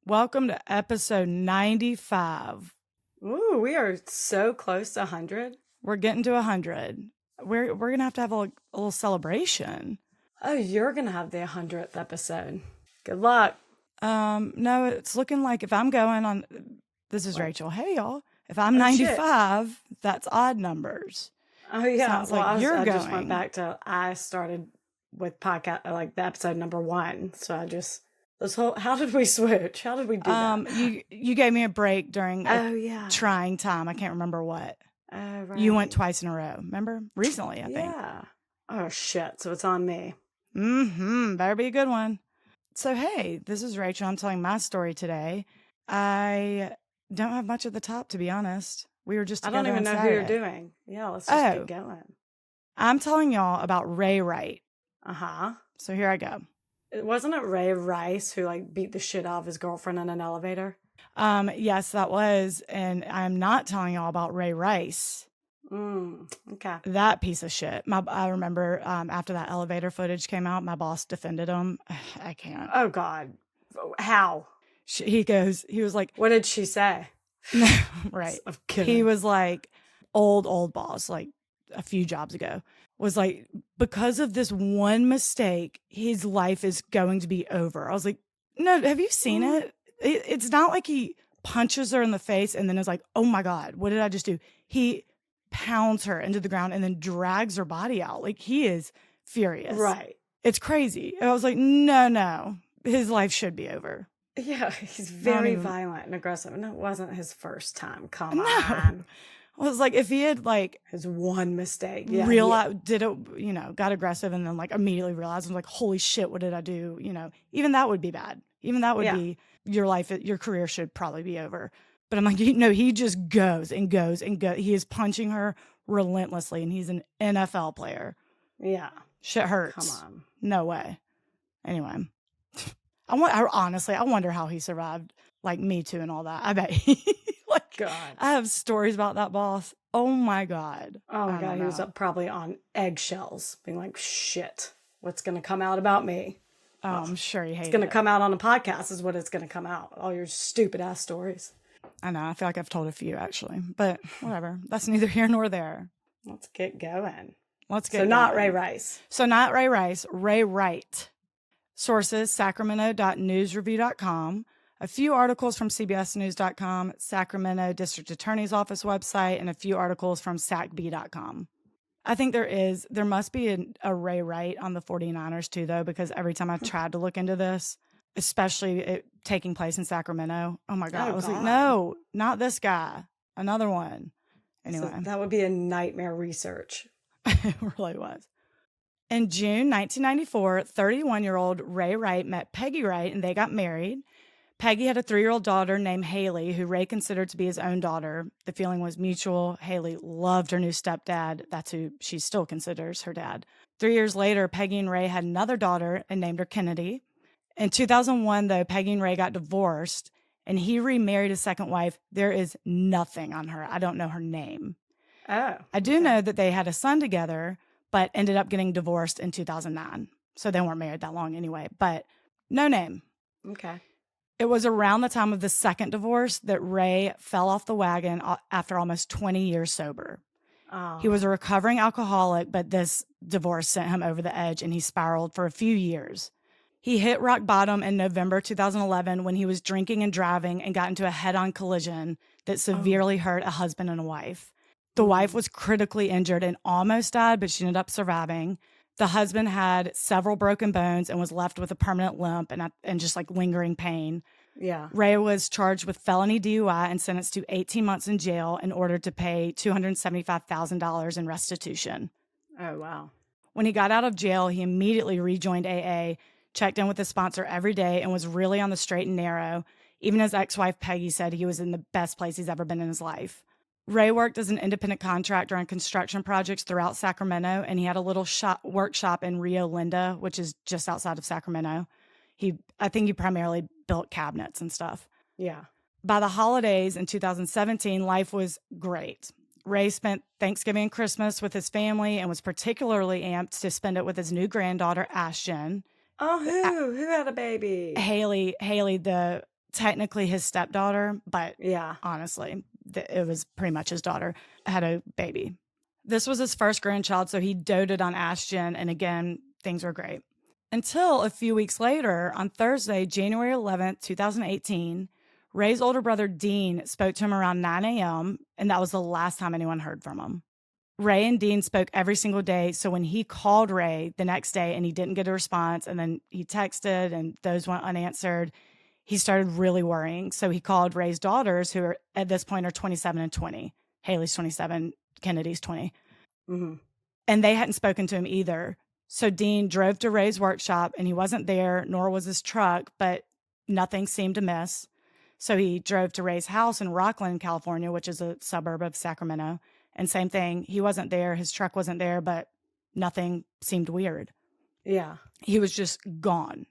Welcome to episode 95. Ooh, we are so close to 100. We're getting to 100. We're going to have a little celebration. Oh, you're going to have the 100th episode. Good luck. No, it's looking like if I'm going on, this is What? Rachel. Hey, y'all. If I'm Oh, 95, that's odd numbers. Oh, yeah. Sounds well, like you're I going. just went back to, I started with podcast, like the episode number 1. So how did we switch? How did we do that? You gave me a break during yeah. trying time. I can't remember what. Oh, right. You went twice in a row. Remember? Recently, I think. Yeah. Oh, shit. So it's on me. Better be a good one. So, hey, this is Rachel. I'm telling my story today. I don't have much at the top, to be honest. We were just I together don't even know Saturday. who you're doing. Yeah, let's just get going. I'm telling y'all about Ray Wright. Uh-huh. So here I go. Wasn't it Ray Rice who beat the shit out of his girlfriend in an elevator? Yes, that was. And I'm not telling y'all about Ray Rice. Okay. That piece of shit. I remember after that elevator footage came out, my boss defended him. I can't. Oh, God. How? He was like, what did she say? Right. I'm kidding. He was like, old boss, like a few jobs ago, was like, because of this one mistake, his life is going to be over. I was like, no, have you seen it? It's not like he punches her in the face and then is like, oh my God, what did I just do? He pounds her into the ground and then drags her body out. Like, he is furious. Right. It's crazy. And I was like, no, his life should be over. Yeah, he's very violent and aggressive. And it wasn't his first time. Come on. I was like, if he had his one mistake, got aggressive and then immediately realized, I'm like, holy shit, what did I do? Even that would be bad. Even that would be your life, your career should probably be over. But I'm like, he just goes and goes and goes. He is punching her relentlessly, and he's an NFL player. Yeah. Shit hurts. Come on. No way. Anyway, I wonder how he survived, Me Too and all that. I bet God. I have stories about that boss. Oh my God. Oh my God. He was probably on eggshells, being like, shit, what's going to come out about me? Oh, I'm sure he hated it. It's going to come out on a podcast is what it's going to come out. All your stupid ass stories. I know. I feel like I've told a few actually, but whatever. That's neither here nor there. Let's get going. Not Ray Rice. So not Ray Rice, Ray Wright. Sources, sacramento.newsreview.com. A few articles from cbsnews.com, Sacramento District Attorney's Office website, and a few articles from sacb.com. I think there must be a Ray Wright on the 49ers too, though, because every time I tried to look into this, especially it taking place in Sacramento, oh my God, I was like, no, not this guy, another one. Anyway. So that would be a nightmare research. It really was. In June 1994, 31-year-old Ray Wright met Peggy Wright, and they got married. Peggy had a 3-year-old daughter named Haley, who Ray considered to be his own daughter. The feeling was mutual. Haley loved her new stepdad. That's who she still considers her dad. 3 years later, Peggy and Ray had another daughter and named her Kennedy. In 2001, though, Peggy and Ray got divorced, and he remarried his second wife. There is nothing on her. I don't know her name. Oh. I do know that they had a son together, but ended up getting divorced in 2009. So they weren't married that long anyway, but no name. Okay. It was around the time of the second divorce that Ray fell off the wagon after almost 20 years sober. Oh. He was a recovering alcoholic, but this divorce sent him over the edge and he spiraled for a few years. He hit rock bottom in November 2011 when he was drinking and driving and got into a head-on collision that severely hurt a husband and a wife. The wife was critically injured and almost died, but she ended up surviving. The husband had several broken bones and was left with a permanent limp and just lingering pain. Yeah. Ray was charged with felony DUI and sentenced to 18 months in jail in order to pay $275,000 in restitution. Oh, wow. When he got out of jail, he immediately rejoined AA, checked in with his sponsor every day, and was really on the straight and narrow. Even his ex-wife, Peggy, said he was in the best place he's ever been in his life. Ray worked as an independent contractor on construction projects throughout Sacramento, and he had a little workshop in Rio Linda, which is just outside of Sacramento. I think he primarily built cabinets and stuff. Yeah. By the holidays in 2017, life was great. Ray spent Thanksgiving and Christmas with his family and was particularly amped to spend it with his new granddaughter, Ashton. Oh, who had a baby? Haley, the technically his stepdaughter, but Yeah. honestly, it was pretty much his daughter, had a baby. This was his first grandchild, so he doted on Ashton, and again, things were great. Until a few weeks later, on Thursday, January 11th, 2018, Ray's older brother Dean spoke to him around 9 a.m., and that was the last time anyone heard from him. Ray and Dean spoke every single day, so when he called Ray the next day and he didn't get a response, and then he texted and those went unanswered, he started really worrying. So he called Ray's daughters, who are at this point are 27 and 20. Haley's 27, Kennedy's 20. Mm-hmm. And they hadn't spoken to him either. So Dean drove to Ray's workshop, and he wasn't there, nor was his truck, but nothing seemed amiss. So he drove to Ray's house in Rockland, California, which is a suburb of Sacramento. And same thing, he wasn't there, his truck wasn't there, but nothing seemed weird. Yeah. He was just gone.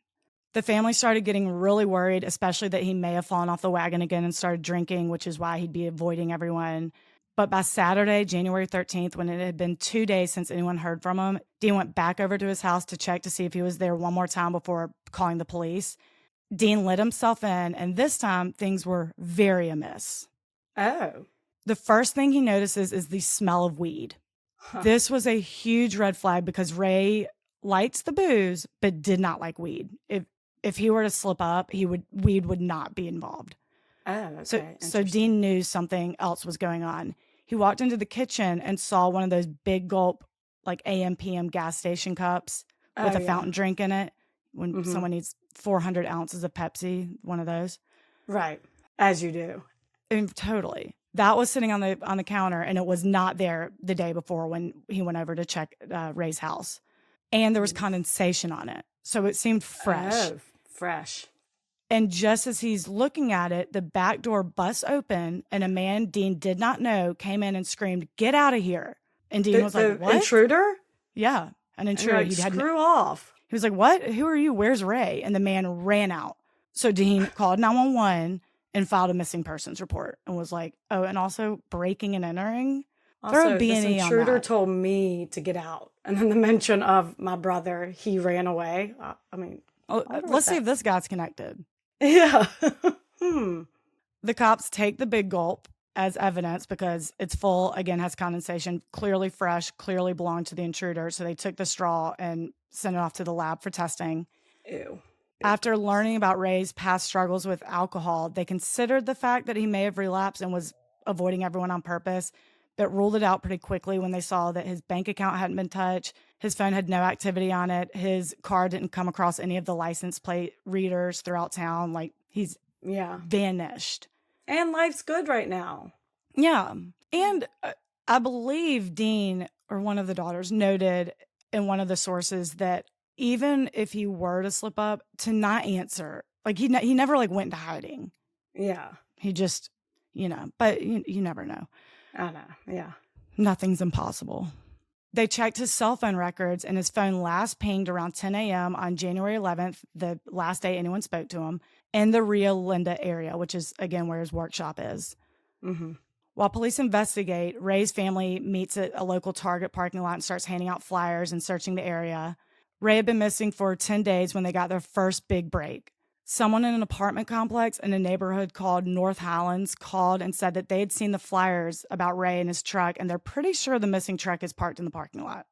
The family started getting really worried, especially that he may have fallen off the wagon again and started drinking, which is why he'd be avoiding everyone. But by Saturday, January 13th, when it had been 2 days since anyone heard from him, Dean went back over to his house to check to see if he was there one more time before calling the police. Dean let himself in, and this time things were very amiss. Oh. The first thing he notices is the smell of weed. Huh. This was a huge red flag because Ray likes the booze, but did not like weed. If he were to slip up, weed would not be involved. Oh, okay. So Dean knew something else was going on. He walked into the kitchen and saw one of those big gulp, like AM, PM gas station cups with a fountain drink in it. When someone needs 400 ounces of Pepsi, one of those. Right. As you do. And totally. That was sitting on the counter, and it was not there the day before when he went over to check Ray's house. And there was condensation on it. So it seemed fresh. Oh, fresh. And just as he's looking at it, the back door busts open, and a man Dean did not know came in and screamed, "Get out of here!" And Dean was like, "What? Intruder?" Yeah, an intruder. Like, screw off. He was like, "What? Who are you? Where's Ray?" And the man ran out. So Dean called 911 and filed a missing persons report and was like, "Oh, and also breaking and entering." Also, this intruder told me to get out, and then the mention of my brother, he ran away. I mean, let's see if this guy's connected. Yeah. The cops take the big gulp as evidence because it's full, again, has condensation, clearly fresh, clearly belonged to the intruder. So they took the straw and sent it off to the lab for testing. Ew. After learning about Ray's past struggles with alcohol, they considered the fact that he may have relapsed and was avoiding everyone on purpose, but ruled it out pretty quickly when they saw that his bank account hadn't been touched, his phone had no activity on it, his car didn't come across any of the license plate readers throughout town. Like, he's vanished. And life's good right now. Yeah. And I believe Dean, or one of the daughters, noted in one of the sources that even if he were to slip up, to not answer, like he never like went into hiding. Yeah. He just, but you never know. I know. Yeah. Nothing's impossible. They checked his cell phone records, and his phone last pinged around 10 a.m. on January 11th, the last day anyone spoke to him, in the Rio Linda area, which is, again, where his workshop is. Mm-hmm. While police investigate, Ray's family meets at a local Target parking lot and starts handing out flyers and searching the area. Ray had been missing for 10 days when they got their first big break. Someone in an apartment complex in a neighborhood called North Highlands called and said that they had seen the flyers about Ray and his truck, and they're pretty sure the missing truck is parked in the parking lot.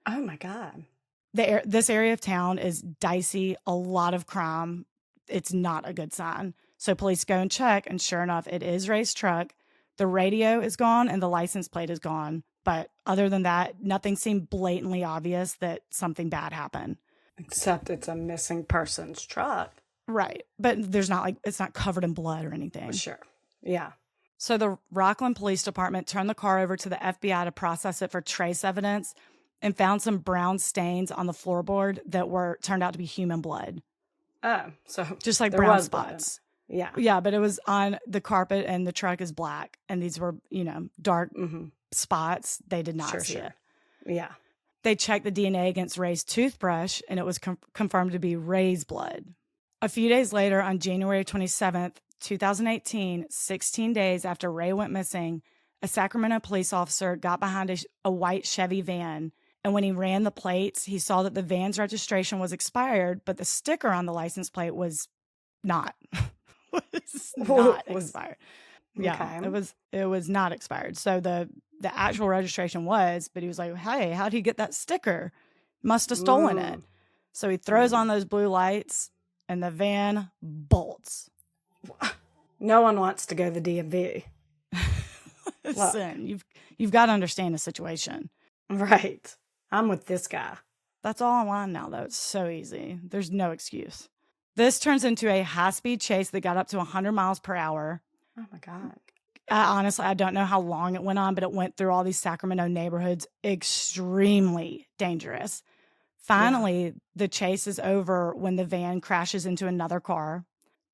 Oh, my God. This area of town is dicey, a lot of crime. It's not a good sign. So police go and check, and sure enough, it is Ray's truck. The radio is gone, and the license plate is gone. But other than that, nothing seemed blatantly obvious that something bad happened. Except it's a missing person's truck. Right. But there's not it's not covered in blood or anything. Sure. Yeah. So the Rockland Police Department turned the car over to the FBI to process it for trace evidence and found some brown stains on the floorboard that turned out to be human blood. Oh, so just like brown spots. Yeah. Yeah, but it was on the carpet and the truck is black. And these were, dark spots. They did not see it. Yeah. They checked the DNA against Ray's toothbrush, and it was confirmed to be Ray's blood. A few days later, on January 27th, 2018, 16 days after Ray went missing, a Sacramento police officer got behind a white Chevy van, and when he ran the plates, he saw that the van's registration was expired, but the sticker on the license plate was not. was not Was expired. okay. Yeah, it was not expired. So the actual registration was, but he was like, "Hey, how'd he get that sticker? Must have stolen it." So he throws on those blue lights, and the van bolts. No one wants to go to the DMV. Listen, you've got to understand the situation. Right. I'm with this guy. That's all online now, though. It's so easy. There's no excuse. This turns into a high-speed chase that got up to 100 miles per hour. Oh, my God. Honestly, I don't know how long it went on, but it went through all these Sacramento neighborhoods. Extremely dangerous. Finally, the chase is over when the van crashes into another car.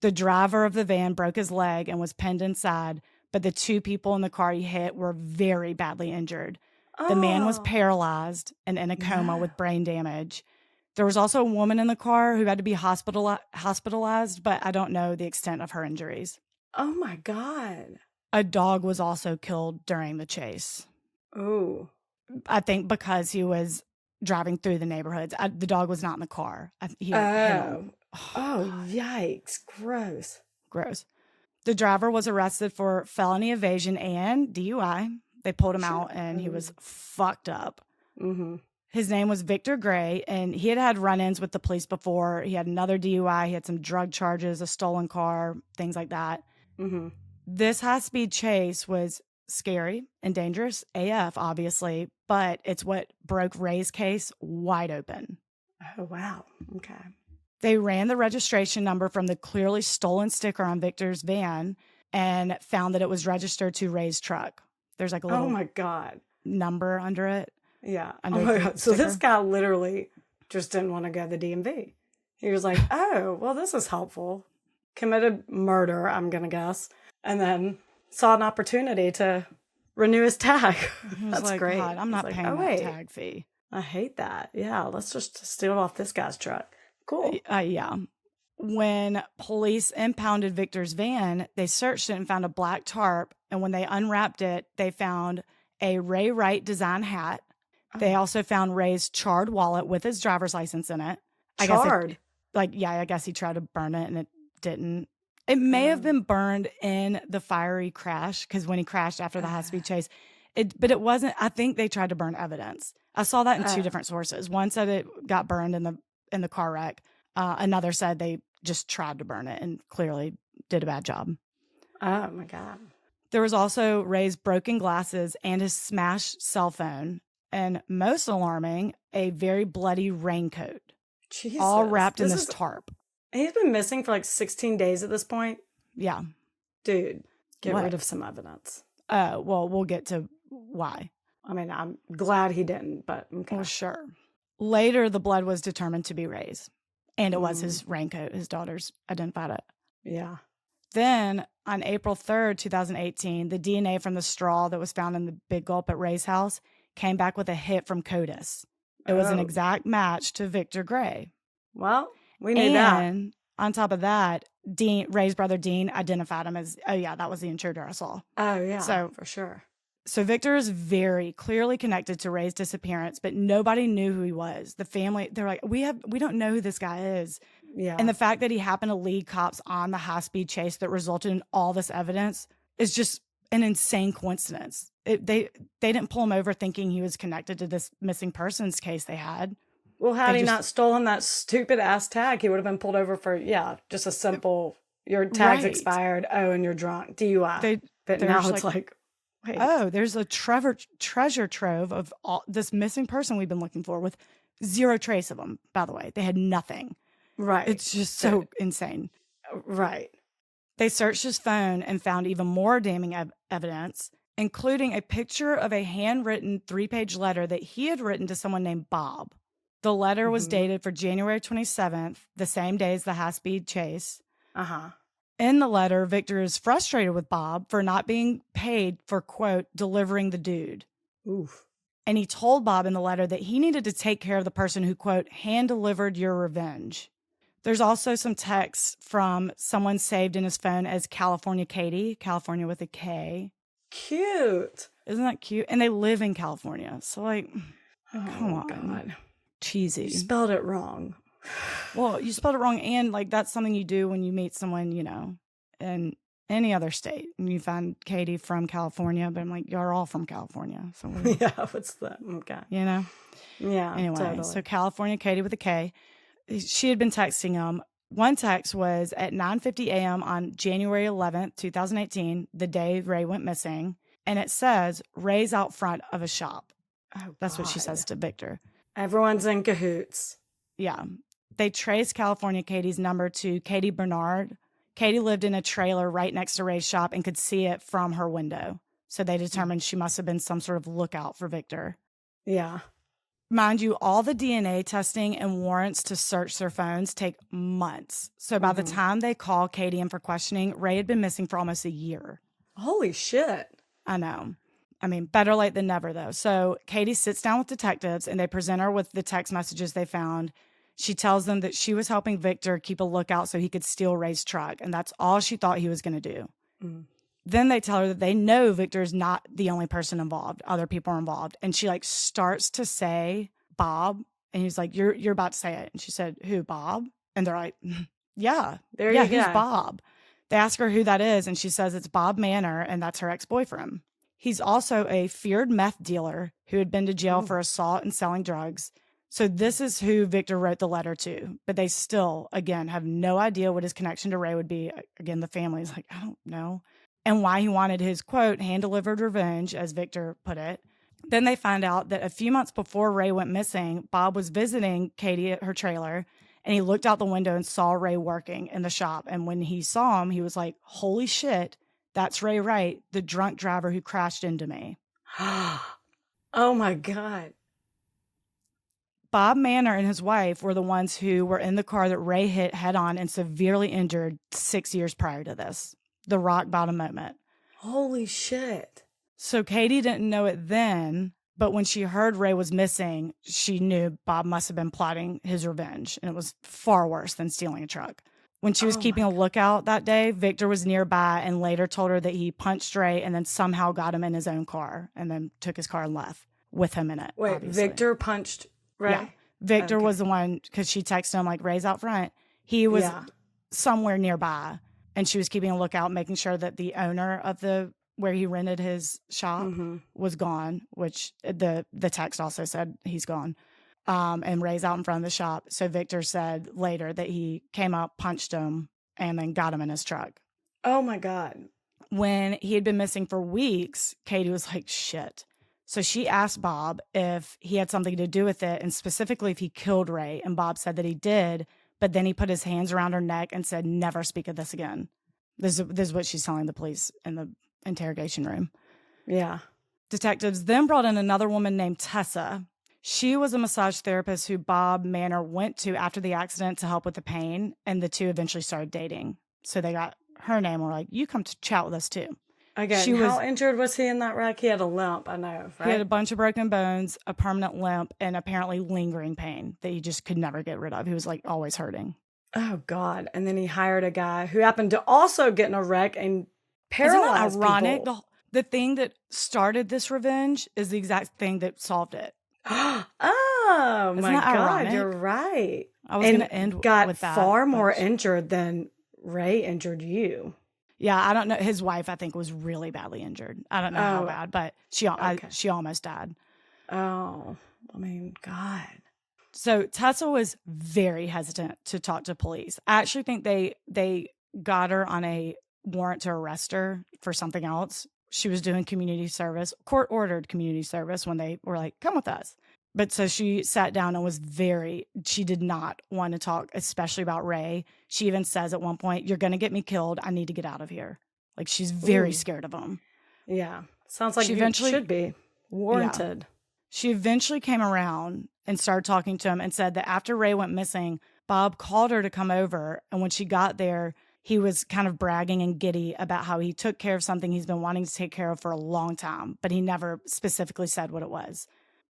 The driver of the van broke his leg and was pinned inside, but the two people in the car he hit were very badly injured. The man was paralyzed and in a coma with brain damage. There was also a woman in the car who had to be hospitalized, but I don't know the extent of her injuries. Oh, my God. A dog was also killed during the chase. Oh. I think because he was driving through the neighborhoods. The dog was not in the car. Oh, yikes. Gross. Gross. The driver was arrested for felony evasion and DUI. They pulled him out and he was fucked up. Mm-hmm. His name was Victor Gray, and he had run-ins with the police before. He had another DUI. He had some drug charges, a stolen car, things like that. Mm-hmm. This high-speed chase was scary and dangerous AF, obviously, but it's what broke Ray's case wide open. Oh, wow. Okay. They ran the registration number from the clearly stolen sticker on Victor's van and found that it was registered to Ray's truck. There's like a little oh my God. number under it. Yeah. Under oh my God. So sticker. this guy literally just didn't want to go to the DMV. He was like, oh, well, this is helpful. Committed murder, I'm going to guess. And then saw an opportunity to renew his tag. That's like, great. God, I'm not paying that tag fee. I hate that. Yeah, let's just steal off this guy's truck. Cool. Yeah. When police impounded Victor's van, they searched it and found a black tarp. And when they unwrapped it, they found a Ray Wright design hat. They also found Ray's charred wallet with his driver's license in it. Charred? I guess he tried to burn it and it didn't. It may have been burned in the fiery crash because when he crashed after the high-speed chase, but it wasn't. I think they tried to burn evidence. I saw that in two different sources. One said it got burned in the car wreck. Another said they just tried to burn it and clearly did a bad job. Oh, my God. There was also Ray's broken glasses and his smashed cell phone. And most alarming, a very bloody raincoat. Jesus. All wrapped in this tarp. He's been missing for like 16 days at this point. Yeah. Dude, get rid of some evidence. Well, we'll get to why. I mean, I'm glad he didn't, but okay. Well, sure. Later, the blood was determined to be Ray's. And it was his raincoat. His daughters identified it. Yeah. Then, on April 3rd, 2018, the DNA from the straw that was found in the Big Gulp at Ray's house came back with a hit from CODIS. It was an exact match to Victor Gray. Well, we knew that. And on top of that, Ray's brother Dean identified him as, that was the intruder I saw. Oh, yeah, so, for sure. So Victor is very clearly connected to Ray's disappearance, but nobody knew who he was. The family, they're like, we don't know who this guy is. Yeah. And the fact that he happened to lead cops on the high-speed chase that resulted in all this evidence is just an insane coincidence. They didn't pull him over thinking he was connected to this missing persons case they had. Well, had he not stolen that stupid ass tag, he would have been pulled over for, just a simple, your tag's expired, and you're drunk, DUI. But now it's like, wait. Oh, there's a treasure trove of all this missing person we've been looking for with zero trace of them, by the way. They had nothing. Right. It's just so insane. Right. They searched his phone and found even more damning evidence, including a picture of a handwritten 3-page letter that he had written to someone named Bob. The letter was dated for January 27th, the same day as the high-speed chase. Uh-huh. In the letter, Victor is frustrated with Bob for not being paid for, quote, delivering the dude. Oof. And he told Bob in the letter that he needed to take care of the person who, quote, hand-delivered your revenge. There's also some text from someone saved in his phone as California Katie, California with a K. Cute. Isn't that cute? And they live in California. So, like, come on. God. Cheesy. You spelled it wrong. Well, you spelled it wrong. And, like, that's something you do when you meet someone, in any other state. And you find Katie from California, but I'm like, you're all from California. So, Yeah, what's that? Okay. you know? Yeah, Anyway, totally. so California Katie with a K. She had been texting him. One text was at 9:50 a.m. on January 11th, 2018, the day Ray went missing. And it says, Ray's out front of a shop. Oh, That's what she God. says to Victor. Everyone's in cahoots. Yeah. They traced California Katie's number to Katie Bernard. Katie lived in a trailer right next to Ray's shop and could see it from her window. So they determined she must have been some sort of lookout for Victor. Yeah. Mind you, all the DNA testing and warrants to search their phones take months. So by the time they call Katie in for questioning, Ray had been missing for almost a year. Holy shit. I know. I mean, better late than never, though. So Katie sits down with detectives and they present her with the text messages they found. She tells them that she was helping Victor keep a lookout so he could steal Ray's truck. And that's all she thought he was going to do. Then they tell her that they know Victor's not the only person involved. Other people are involved. And she like starts to say Bob. And he's like, you're about to say it. And she said, who, Bob? And they're like, yeah, There you who's go. Bob? They ask her who that is. And she says it's Bob Manor. And that's her ex-boyfriend. He's also a feared meth dealer who had been to jail for assault and selling drugs. So this is who Victor wrote the letter to. But they still, again, have no idea what his connection to Ray would be. Again, the family's like, I don't know. And why he wanted his, quote, hand-delivered revenge, as Victor put it. Then they find out that a few months before Ray went missing, Bob was visiting Katie at her trailer, and he looked out the window and saw Ray working in the shop. And when he saw him, he was like, holy shit, that's Ray Wright, the drunk driver who crashed into me. Oh, my God. Bob Manor and his wife were the ones who were in the car that Ray hit head-on and severely injured 6 years prior to this. The rock bottom moment. Holy shit. So Katie didn't know it then, but when she heard Ray was missing, she knew Bob must have been plotting his revenge, and it was far worse than stealing a truck. When she was keeping a lookout that day, Victor was nearby and later told her that he punched Ray and then somehow got him in his own car and then took his car and left with him in it. Wait, obviously. Victor punched Ray? Yeah. Victor was the one, because she texted him like, Ray's out front. He was somewhere nearby. And she was keeping a lookout, making sure that the owner of where he rented his shop was gone, which the text also said he's gone. And Ray's out in front of the shop. So Victor said later that he came up, punched him, and then got him in his truck. Oh, my God. When he had been missing for weeks, Katie was like, shit. So she asked Bob if he had something to do with it, and specifically if he killed Ray. And Bob said that he did. But then he put his hands around her neck and said, never speak of this again. This is what she's telling the police in the interrogation room. Yeah. Detectives then brought in another woman named Tessa. She was a massage therapist who Bob Manor went to after the accident to help with the pain, and the two eventually started dating. So they got her name and were like, you come to chat with us too. Again, how injured was he in that wreck? He had a limp, I know, right? He had a bunch of broken bones, a permanent limp, and apparently lingering pain that he just could never get rid of. He was like always hurting. Oh, God. And then he hired a guy who happened to also get in a wreck and paralyze Isn't that ironic? people. The thing that started this revenge is the exact thing that solved it. Oh, Isn't my that God. ironic? You're right. I was going to end got with that. far more but- injured than Ray injured you. Yeah, I don't know. His wife, I think, was really badly injured. I don't know how bad, but she almost died. Oh, I mean, God. So Tessa was very hesitant to talk to police. I actually think they got her on a warrant to arrest her for something else. She was doing community service, court-ordered community service, when they were like, come with us. But so she sat down and she did not want to talk, especially about Ray. She even says at one point, you're going to get me killed. I need to get out of here. Like, she's very scared of him. Yeah. Sounds like you should be warranted. Yeah. She eventually came around and started talking to him and said that after Ray went missing, Bob called her to come over. And when she got there, he was kind of bragging and giddy about how he took care of something he's been wanting to take care of for a long time, but he never specifically said what it was.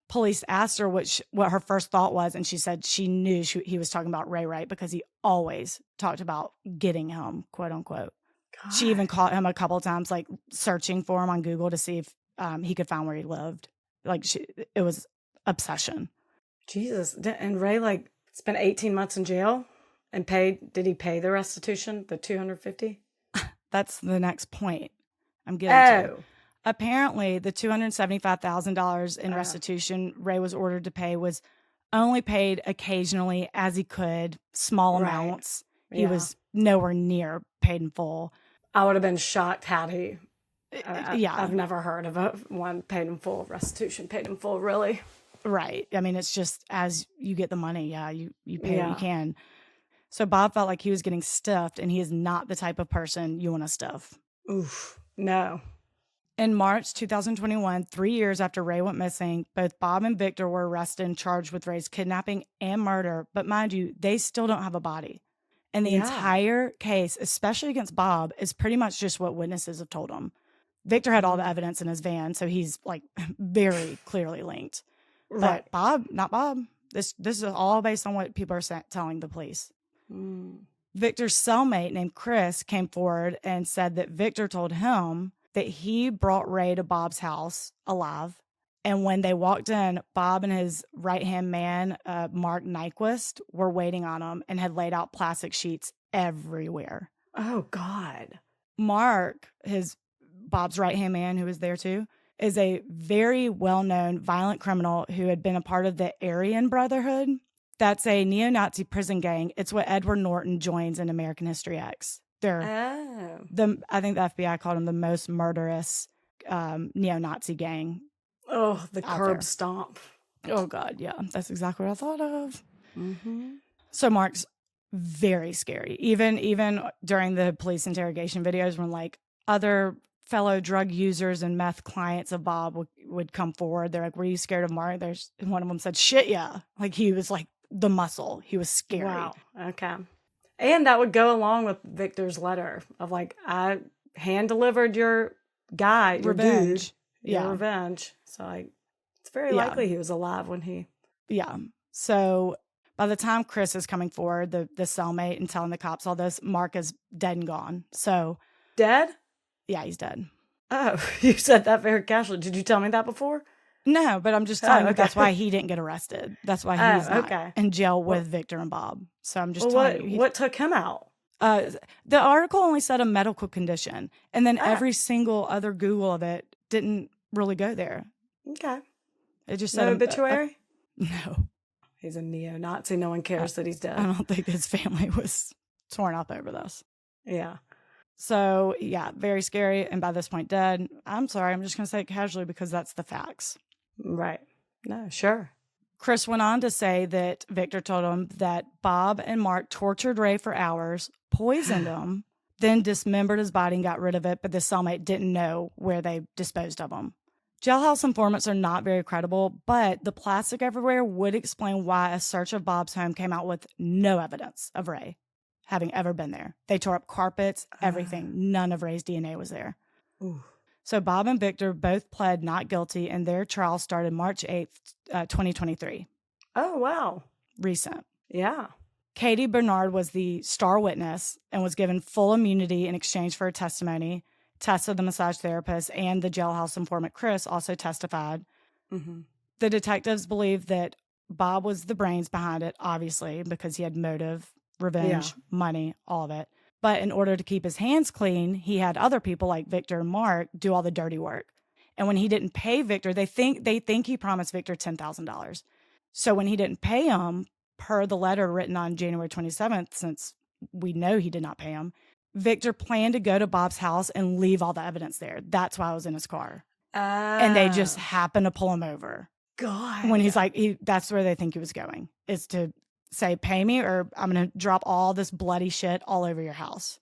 Police asked her what her first thought was, and she said she knew he was talking about Ray Wright because he always talked about getting him, quote unquote. God. She even caught him a couple of times, like searching for him on Google to see if he could find where he lived. Like, it was obsession. Jesus. And Ray spent 18 months in jail and did he pay the restitution, the $250? That's the next point I'm getting to. Oh. Apparently, the $275,000 in restitution Ray was ordered to pay was only paid occasionally as he could, small Right. amounts. He Yeah. was nowhere near paid in full. I would have been shocked had he. Yeah. I've never heard of one paid in full, restitution paid in full, really. Right. I mean, it's just as you get the money, you pay what you Yeah. can. So Bob felt like he was getting stuffed, and he is not the type of person you want to stuff. Oof. No. In March 2021, 3 years after Ray went missing, both Bob and Victor were arrested and charged with Ray's kidnapping and murder. But mind you, they still don't have a body. And the entire case, especially against Bob, is pretty much just what witnesses have told him. Victor had all the evidence in his van, so he's like very clearly linked. Right. But Bob, not Bob. This is all based on what people are telling the police. Victor's cellmate named Chris came forward and said that Victor told him that he brought Ray to Bob's house alive. And when they walked in, Bob and his right-hand man, Mark Nyquist, were waiting on him and had laid out plastic sheets everywhere. Oh, God. Mark, Bob's right-hand man who was there too, is a very well-known violent criminal who had been a part of the Aryan Brotherhood. That's a neo-Nazi prison gang. It's what Edward Norton joins in American History X. They're I think the FBI called them the most murderous neo-Nazi gang. Oh, the curb there. stomp. Oh, God, yeah. That's exactly what I thought of. So Mark's very scary. Even during the police interrogation videos when, like, other fellow drug users and meth clients of Bob would come forward. They're like, were you scared of Mark? One of them said, shit, yeah. Like, he was, like, the muscle. He was scary. Wow. Okay. And that would go along with Victor's letter of, like, I hand-delivered your guy, your Revenge. dude, your revenge. So, like, it's very likely he was alive when he... Yeah. So by the time Chris is coming forward, the cellmate, and telling the cops all this, Mark is dead and gone. So... Dead? Yeah, he's dead. Oh, you said that very casually. Did you tell me that before? No, but I'm just telling you that's why he didn't get arrested. That's why he's not in jail with Victor and Bob. So I'm just telling you. What took him out? The article only said a medical condition. And then every single other Google of it didn't really go there. Okay. It just said no obituary? No. He's a neo-Nazi. No one cares that he's dead. I don't think his family was torn up over this. Yeah. So, yeah, very scary. And by this point, dead. I'm sorry. I'm just going to say it casually because that's the facts. Right. No, sure. Chris went on to say that Victor told him that Bob and Mark tortured Ray for hours, poisoned him, then dismembered his body and got rid of it, but the cellmate didn't know where they disposed of him. Jailhouse informants are not very credible, but the plastic everywhere would explain why a search of Bob's home came out with no evidence of Ray having ever been there. They tore up carpets, everything. None of Ray's DNA was there. Ooh. So Bob and Victor both pled not guilty, and their trial started March 8th, 2023. Oh, wow. Recent. Yeah. Katie Bernard was the star witness and was given full immunity in exchange for her testimony. Tessa, the massage therapist, and the jailhouse informant Chris also testified. Mm-hmm. The detectives believed that Bob was the brains behind it, obviously, because he had motive, revenge, money, all of it. But in order to keep his hands clean, he had other people like Victor and Mark do all the dirty work. And when he didn't pay Victor, they think he promised Victor $10,000. So when he didn't pay him, per the letter written on January 27th, since we know he did not pay him, Victor planned to go to Bob's house and leave all the evidence there. That's why I was in his car. And they just happened to pull him over. God. When he's like, that's where they think he was going, is to say, pay me or I'm going to drop all this bloody shit all over your house.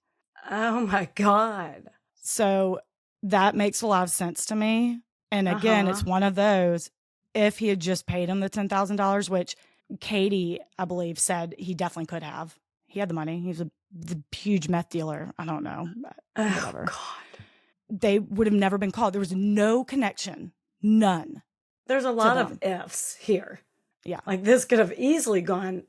Oh, my God. So that makes a lot of sense to me. And again, it's one of those, if he had just paid him the $10,000, which Katie, I believe, said he definitely could have. He had the money. He was the huge meth dealer. I don't know. Whatever. Oh, God. They would have never been called. There was no connection. None. There's a lot of ifs here. Yeah. Like this could have easily gone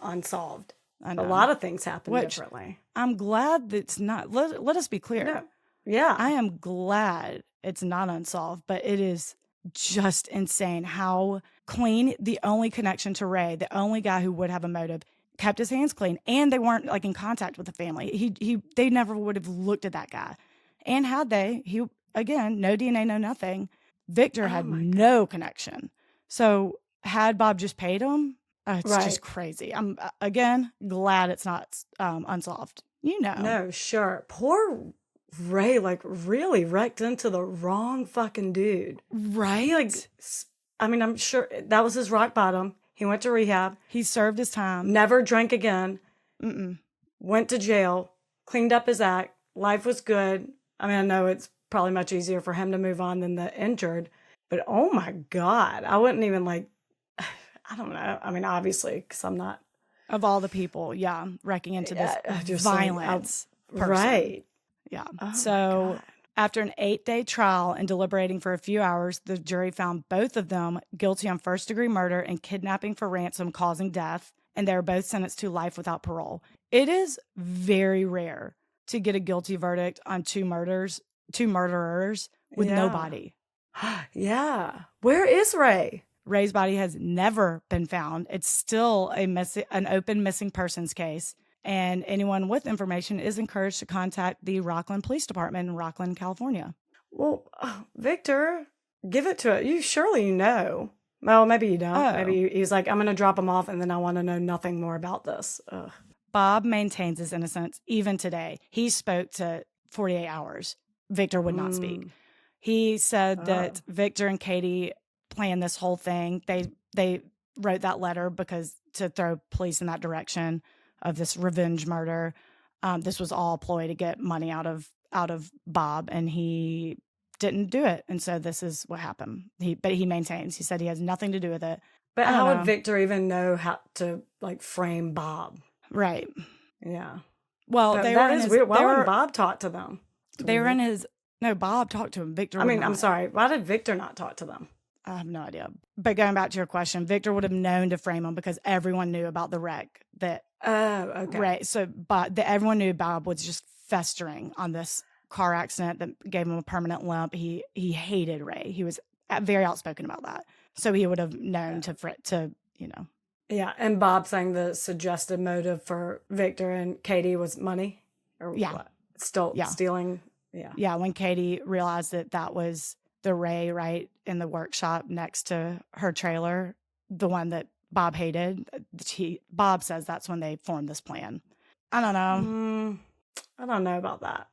unsolved. I know. A lot of things happen differently. I'm glad it's not. Let us be clear. No. Yeah. I am glad it's not unsolved, but it is just insane how clean the only connection to Ray, the only guy who would have a motive, kept his hands clean, and they weren't like in contact with the family. They never would have looked at that guy. And had they, again, no DNA, no nothing. Victor had no connection. So had Bob just paid him, it's just crazy. I'm again glad it's not unsolved. No, sure. Poor Ray, like, really wrecked into the wrong fucking dude. Right? He, like, I mean, I'm sure that was his rock bottom. He went to rehab. He served his time. Never drank again. Went to jail. Cleaned up his act. Life was good. I mean, I know it's probably much easier for him to move on than the injured. But, oh, my God. I wouldn't even, like, I don't know. I mean, obviously, because I'm not. Of all the people, wrecking into this violence. Right. Yeah. Oh, so after an 8-day trial and deliberating for a few hours, the jury found both of them guilty on first-degree murder and kidnapping for ransom causing death, and they were both sentenced to life without parole. It is very rare to get a guilty verdict on two murderers with no body. Yeah. Where is Ray? Ray's body has never been found. It's still an open missing persons case. And anyone with information is encouraged to contact the Rockland Police Department in Rockland, California. Well, Victor, give it to it. Surely you know. Well, maybe you don't. Oh. Maybe he's like, I'm going to drop him off and then I want to know nothing more about this. Ugh. Bob maintains his innocence even today. He spoke to 48 Hours. Victor would not speak. He said that Victor and Katie planned this whole thing. They wrote that letter to throw police in that direction of this revenge murder. This was all a ploy to get money out of Bob, and he didn't do it. And so this is what happened. But he maintains. He said he has nothing to do with it. But how would Victor even know how to like frame Bob? Right. Yeah. Well, that is weird. Why wouldn't Bob talk to them? Bob talked to him. Victor. I'm sorry. Why did Victor not talk to them? I have no idea. But going back to your question, Victor would have known to frame him because everyone knew about the wreck. Okay. So, everyone knew Bob was just festering on this car accident that gave him a permanent limp. He hated Ray. He was very outspoken about that. So he would have known to. Yeah, and Bob saying the suggested motive for Victor and Katie was money? Or what? Stealing? Yeah. Yeah, when Katie realized that was the Ray Wright in the workshop next to her trailer, the one that Bob hated, Bob says that's when they formed this plan. I don't know. I don't know about that.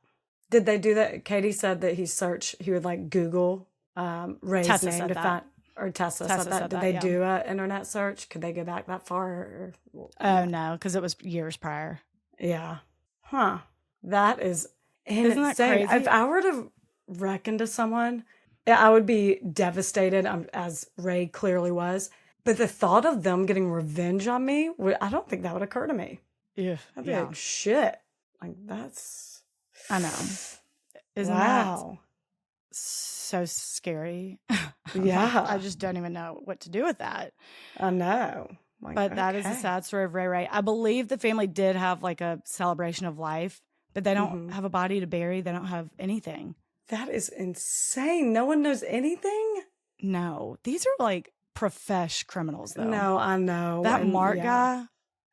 Did they do that? Katie said that he would like Google Ray's Tessa name said to that. find, or Tessa said that. Did they do an internet search? Could they go back that far? Oh, no, because it was years prior. Yeah. Huh. That is insane. Isn't that crazy? If I were to wreck into someone, I would be devastated, as Ray clearly was. But the thought of them getting revenge on me, I don't think that would occur to me. Yeah. I'd be like, shit. Like, that's... I know. Isn't that so scary? Yeah. I just don't even know what to do with that. I know. Like, but that is a sad story of Ray Wright. I believe the family did have like a celebration of life, but they don't have a body to bury. They don't have anything. That is insane. No one knows anything? No. These are like profesh criminals, though. No, I know. That Mark guy?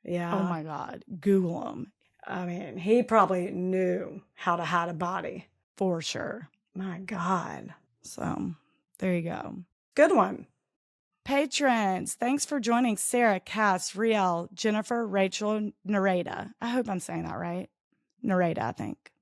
Yeah. Oh, my God. Google him. I mean, he probably knew how to hide a body. For sure. My God. So, there you go. Good one. Patrons, thanks for joining Sarah, Cass, Riel, Jennifer, Rachel, Nareda. I hope I'm saying that right. Nareda, I think.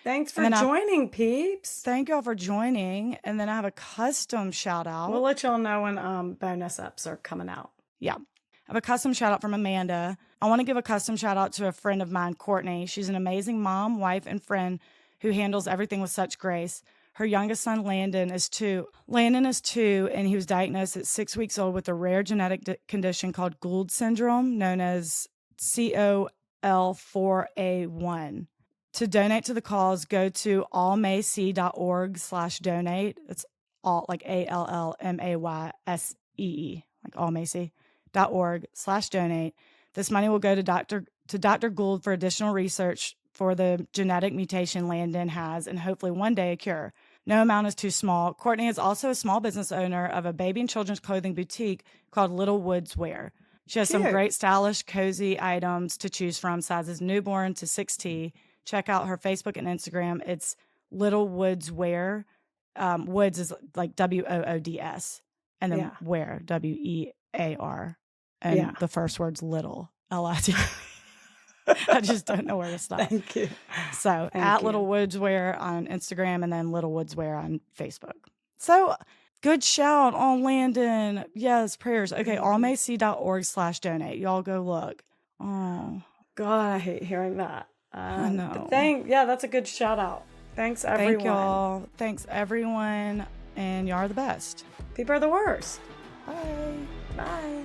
Thanks for joining, peeps. Thank y'all for joining. And then I have a custom shout out. We'll let y'all know when bonus eps are coming out. Yeah. I have a custom shout out from Amanda. I want to give a custom shout out to a friend of mine, Courtney. She's an amazing mom, wife, and friend who handles everything with such grace. Her youngest son, Landon, is 2. Landon is 2, and he was diagnosed at 6 weeks old with a rare genetic condition called Gould syndrome, known as COL4A1. To donate to the cause, go to allmacy.org/donate. It's all like ALLMAYSEE, like allmacy.org/donate. This money will go to Dr. Gould for additional research for the genetic mutation Landon has, and hopefully one day a cure. No amount is too small. Courtney is also a small business owner of a baby and children's clothing boutique called Little Woods Wear. She has some Cute. great stylish, cozy items to choose from, sizes newborn to 6T. Check out her Facebook and Instagram. It's Little Woods Wear. Woods is like WOODS, and then Yeah. Wear, WEAR. And Yeah. the first word's little, LIT. I just don't know where to stop. Thank you. So Thank at you. Little Woods Wear on Instagram, and then Little Woods Wear on Facebook. So good shout on Landon. Yes, prayers. Okay, allmayc.org/donate. Y'all go look. Oh, God, I hate hearing that. I know. But that's a good shout out. Thanks, everyone. Thank y'all. Thanks, everyone. And y'all are the best. People are the worst. Bye. Bye.